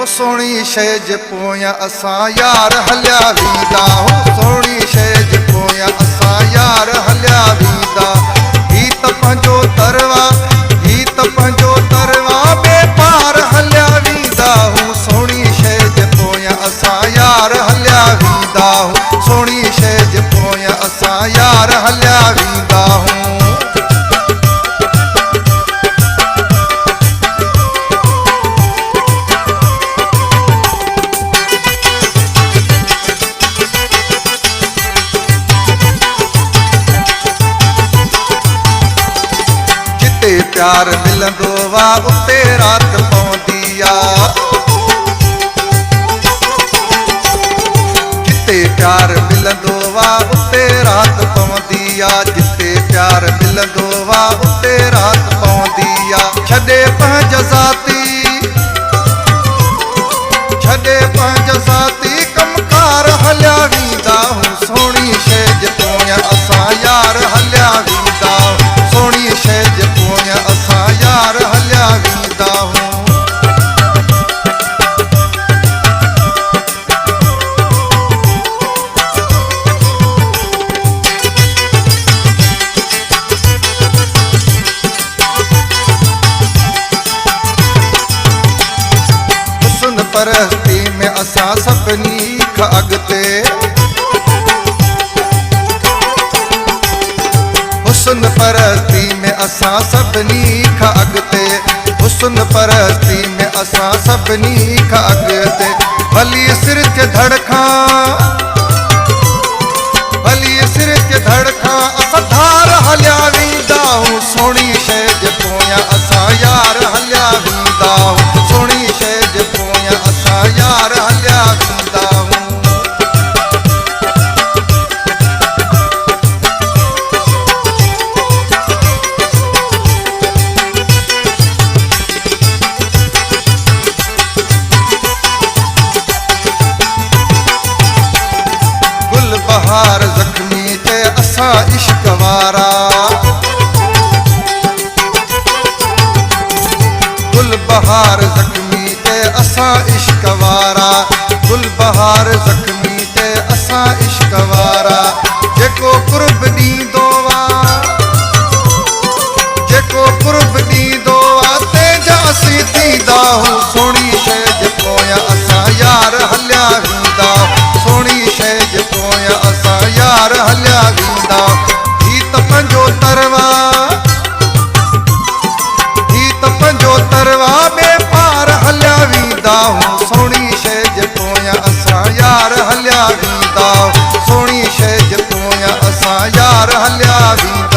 सोहणी शइ जे पोयां असां यार हलिया वींदा सोहणी शइ जे पोयां असां यार हलिया वींदा ही त पंहिंजो तरवा ही त पंहिंजो तरवा बेपार हलिया वींदा सोहणी शइ जे पोयां असां यार हलिया वींदा सोहणी शइ जे पोयां असां यार हलिया वींदा प्यार मिलंदो वा उते रात पवंदी आ जिते प्यार मिलंदो वा उते रात पवंदी आ जिते प्यार मिलंदो वा उते रात पवंदी आ छॾे पंहिंजा ज़ाती छॾे पंहिंजा ज़ाती कमकार हलिया वींदा सोहणी शइ जे पोयां असां यार हलिया वींदा सोहणी शइ जे पोयां असां यार हलिया वींदा हुस्न परस्ती में असां सभिनी खां अॻिते हुस्न परस्ती में असां सभिनी खां अॻिते हुस्न परस्ती में असां सभिनी खां अॻिते भली सिर ते धड़खां भली सिर ते धड़खां असां धार हलिया वींदा सोहणी शइ जे पोयां असां यार हलिया वींदा सोहणी शइ जे पोयां असां यार हलिया वींदा बहार जख्मी ते असां इश्क वारा गुल बहार जख्मी ते असां इश्क वारा गुल बहार जख्मी ते असां इश्क वारा जेको कुर्ब ॾींदो जेको कुर्ब ॾींदो तेजा असीं थींदा सोहणी शइ जे पोयां असां यार हलिया वींदा सोहणी शइ जे पोयां असां यार हलिया वींदा ही त पंहिंजो तरवा ही त पंहिंजो तरवा बेपार हलिया वींदा सोहणी शइ जे पोयां असां यार हलिया वींदा सोहणी शइ जे पोयां असां यार हलिया वींदा